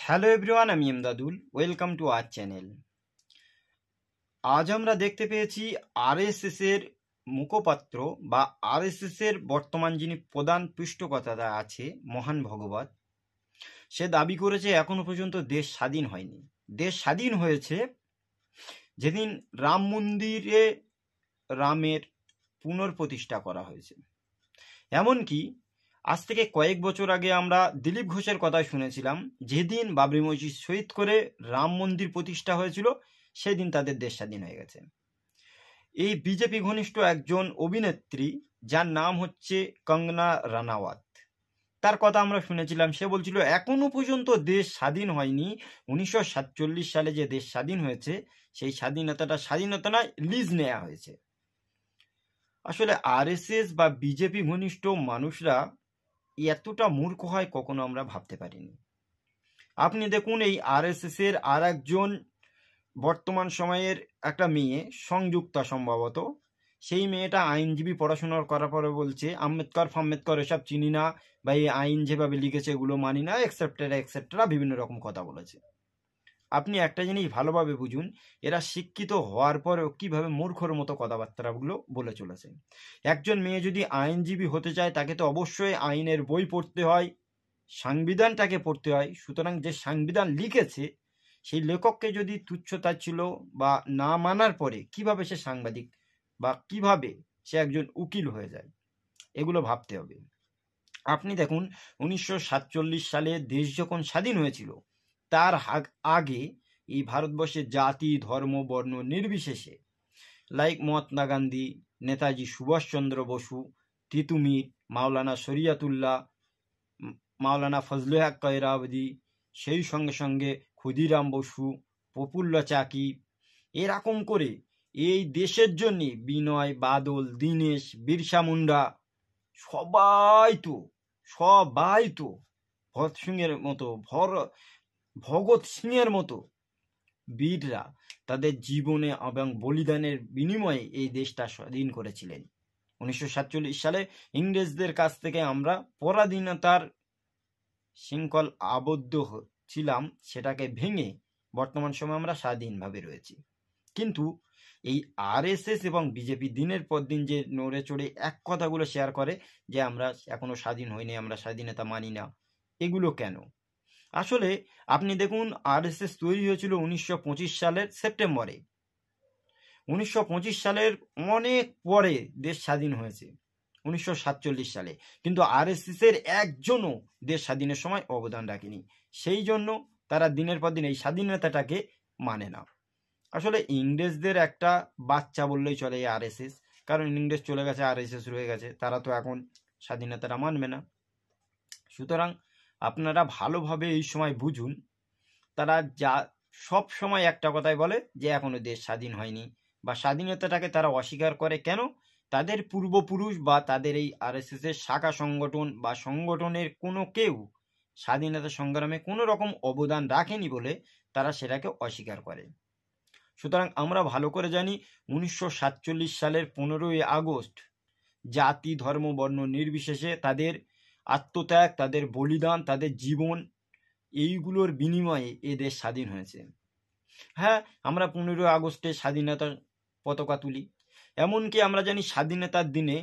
Hello everyone, আমি Emdadul. Welcome to our channel. আজ আমরা দেখতে পেয়েছি আরএসএস এর মুখপাত্র বা আরএসএস এর বর্তমান যিনি প্রধান পৃষ্ঠপোষকতা আছে, মোহন ভাগবত, সে দাবি করেছে এখনো পর্যন্ত দেশ স্বাধীন হয়নি। দেশ স্বাধীন হয়েছে যেদিন রাম মন্দিরে রামের পুনর্প্রতিষ্ঠা করা হয়েছে। এমনকি আজ থেকে কয়েক বছর আগে আমরা দিলীপ ঘোষের কথা শুনেছিলাম, যেদিন বাবরি মসজিদ শহীদ করে রাম মন্দির প্রতিষ্ঠা হয়েছিল সেদিন তাদের দেশ স্বাধীন হয়ে গেছে। এই বিজেপি ঘনিষ্ঠ একজন অভিনেত্রী যার নাম হচ্ছে কঙ্গনা রানাওয়াত, তার কথা আমরা শুনেছিলাম। সে বলছিল এখনো পর্যন্ত দেশ স্বাধীন হয়নি। 1947 সালে যে দেশ স্বাধীন হয়েছে সেই স্বাধীনতা নয়, লিজ নেওয়া হয়েছে। আসলে আরএসএস বা বিজেপি ঘনিষ্ঠ মানুষরা এতটা মূর্খ হয় কখনো আমরা ভাবতে পারিনি। আপনি দেখুন, এই আরএসএস এর আর একজন বর্তমান সময়ের একটা মেয়ে, সংযুক্তা সম্ভবত, সেই মেয়েটা আইনজীবী পড়াশোনা করার পরে বলছে আম্বেদকর এসব চিনি না, বা এই আইন যেভাবে লিখেছে এগুলো মানি না, এক্সেট্রা বিভিন্ন রকম কথা বলেছে। আপনি একটা জিনিস ভালোভাবে বুঝুন, এরা শিক্ষিত হওয়ার পরেও কিভাবে মূর্খর মতো কথাবার্তাগুলো বলে চলেছে। একজন মেয়ে যদি আইনজীবী হতে চায় তাকে তো অবশ্যই আইনের বই পড়তে হয়, সংবিধানটাকে পড়তে হয়। সুতরাং যে সংবিধান লিখেছে সেই লেখককে যদি তুচ্ছতাচ্ছিল্য বা না মানার পরে কিভাবে সে সাংবাদিক বা কিভাবে সে একজন উকিল হয়ে যায়, এগুলো ভাবতে হবে। আপনি দেখুন, 1947 সালে দেশ যখন স্বাধীন হয়েছিল তার আগে এই ভারতবর্ষে জাতি ধর্ম বর্ণ নির্বিশেষে লাইক মহাত্মা গান্ধী, নেতাজি সুভাষচন্দ্র বসু, তিতুমির, মাওলানা শরিয়াতুল্লাহ, মাওলানা ফজলে হক কায়রাবাদি, সেই সঙ্গে সঙ্গে ক্ষুদিরাম বসু, প্রফুল্ল চাকি, এরকম করে এই দেশের জন্য বিনয় বাদল, দীনেশ, বিরসা মুন্ডা, সবাই তো ভগৎ সিংয়ের মতো ভগৎ সিংয়ের মতো বীররা তাদের জীবনে এবং বলিদানের বিনিময়ে এই দেশটা স্বাধীন করেছিলেন। 1947 সালে ইংরেজদের কাছ থেকে আমরা পরাধীনতার শৃঙ্খল আবদ্ধ ছিলাম, সেটাকে ভেঙে বর্তমান সময়ে আমরা স্বাধীনভাবে রয়েছি। কিন্তু এই আরএসএস এবং বিজেপি দিনের পর দিন যে নড়ে চড়ে এক কথাগুলো শেয়ার করে যে আমরা এখনো স্বাধীন হইনি, আমরা স্বাধীনতা মানি না, এগুলো কেন? আসলে আপনি দেখুন, আরএসএস তৈরি হয়েছিল 1925 সালের সেপ্টেম্বরে। 1925 সালের অনেক পরে দেশ স্বাধীন হয়েছে 1947 সালে, কিন্তু আরএসএস এর একজনও দেশ স্বাধীনের সময় অবদান রাখেনি। সেই জন্য তারা দিনের পর দিন এই স্বাধীনতাটাকে মানে না। আসলে ইংরেজদের একটা বাচ্চা বললেই চলে এই আরএসএস, কারণ ইংরেজ চলে গেছে, আরএসএস রয়ে গেছে, তারা তো এখন স্বাধীনতাটা মানবে না। সুতরাং আপনারা ভালোভাবে এই সময় বুঝুন, তারা যা সব সময় একটা কথাই বলে যে এখনো দেশ স্বাধীন হয়নি, বা স্বাধীনতাটাকে তারা অস্বীকার করে। কেন? তাদের পূর্বপুরুষ বা তাদের এই আরএসএস এর শাখা সংগঠন বা সংগঠনের কোনো কেউ স্বাধীনতা সংগ্রামে কোনো রকম অবদান রাখেনি বলে তারা সেটাকে অস্বীকার করে। সুতরাং আমরা ভালো করে জানি 1947 সালের 15ই আগস্ট জাতি ধর্ম বর্ণ নির্বিশেষে তাদের আত্মত্যাগ, তাদের বলিদান, তাদের জীবন, এইগুলোর বিনিময়ে এ দেশ স্বাধীন হয়েছে। হ্যাঁ, আমরা 15ই আগস্টে স্বাধীনতার পতাকা তুলি। এমনকি আমরা জানি স্বাধীনতার দিনে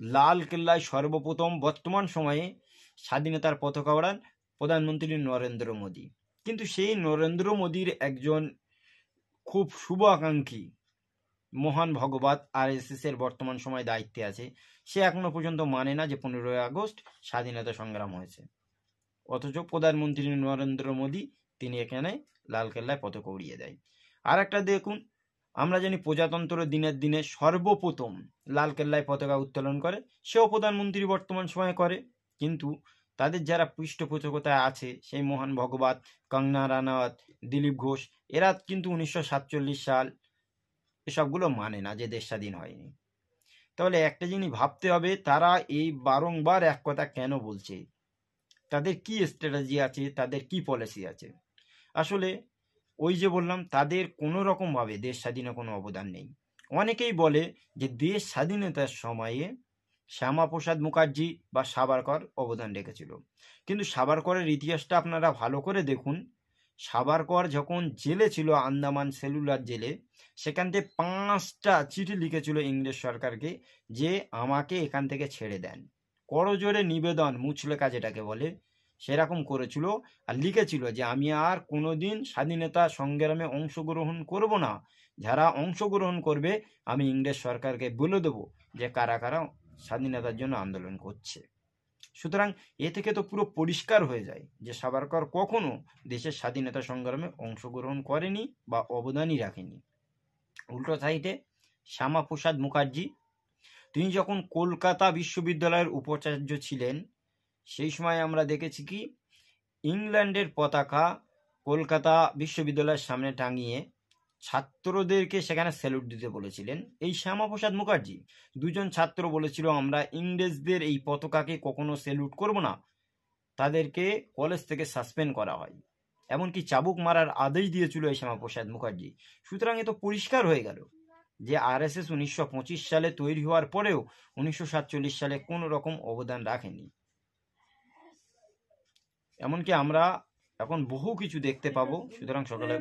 লাল কেল্লায় সর্বপ্রথম বর্তমান সময়ে স্বাধীনতার পতাকা ওড়ান প্রধানমন্ত্রী নরেন্দ্র মোদী। কিন্তু সেই নরেন্দ্র মোদীর একজন খুব শুভাকাঙ্ক্ষী মোহন ভাগবত আরএসএস এর বর্তমান সময় দায়িত্বে আছে, সে এখনো পর্যন্ত মানে না যে 15ই আগস্ট স্বাধীনতা সংগ্রাম হয়েছে। অথচ প্রধানমন্ত্রী নরেন্দ্র মোদী তিনি এখানে লালকেল্লায় পতাকা উড়িয়ে দেয়। আর একটা দেখুন, আমরা জানি প্রজাতন্ত্র দিনের দিনে সর্বপ্রথম লালকেল্লায় পতাকা উত্তোলন করে সেও প্রধানমন্ত্রী বর্তমান সময়ে করে। কিন্তু তাদের যারা পৃষ্ঠপোষকতায় আছে, সেই মোহন ভাগবত, কঙ্গনা রানাওয়াত, দিলীপ ঘোষ, এরা কিন্তু 1947 সাল এসবগুলো মানে না যে দেশ স্বাধীন হয়নি। তাহলে একটা জিনিস ভাবতে হবে, তারা এই বারংবার এক কথা কেন বলছে, তাদের কি স্ট্র্যাটেজি আছে, তাদের কি পলিসি আছে? আসলে ওই যে বললাম, তাদের কোনো রকমভাবে দেশ স্বাধীনে কোনো অবদান নেই। অনেকেই বলে যে দেশ স্বাধীনতার সময়ে শ্যামাপ্রসাদ মুখার্জি বা সাভারকর অবদান রেখেছিল, কিন্তু সাভারকরের ইতিহাসটা আপনারা ভালো করে দেখুন, সাভারকর যখন জেলে ছিল, আন্দামান সেলুলার জেলে, সেখান থেকে 5টা চিঠি লিখেছিল ইংরেজ সরকারকে যে আমাকে এখান থেকে ছেড়ে দেন। করজোড়ে নিবেদন, মুচলেকা যেটাকে বলে, সেরকম করেছিল। আর লিখেছিল যে আমি আর কোনোদিন স্বাধীনতা সংগ্রামে অংশগ্রহণ করব না। যারা অংশগ্রহণ করবে আমি ইংরেজ সরকারকে বলে দেবো যে কারা কারা স্বাধীনতার জন্য আন্দোলন করছে। সুতরাং এ থেকে তো পুরো পরিষ্কার হয়ে যায় যে সাভারকর কখনো দেশের স্বাধীনতা সংগ্রামে অংশগ্রহণ করেনি বা অবদানই রাখেনি। উল্টো সাইডে শ্যামাপ্রসাদ মুখার্জি, তিনি যখন কলকাতা বিশ্ববিদ্যালয়ের উপাচার্য ছিলেন, সেই সময় আমরা দেখেছি কি ইংল্যান্ডের পতাকা কলকাতা বিশ্ববিদ্যালয়ের সামনে টাঙিয়ে ছাত্রদেরকে সেখানে স্যালুট দিতে বলেছিলেন এই শ্যামাপ্রসাদ মুখার্জি। দুজন ছাত্র বলেছিল আমরা ইংরেজদের এই পতাকাকে কখনো স্যালুট করব না, তাদেরকে কলেজ থেকে সাসপেন্ড করা হয়, এমনকি চাবুক মারার আদেশ দিয়েছিল এই শ্যামাপ্রসাদ মুখার্জি। সুতরাং এ তো পরিষ্কার হয়ে গেল যে আরএসএস 1925 সালে তৈরি হওয়ার পরেও 1947 সালে কোনো রকম অবদান রাখেনি। এমনকি আমরা এখন বহু কিছু দেখতে পাবো। সুতরাং সকালে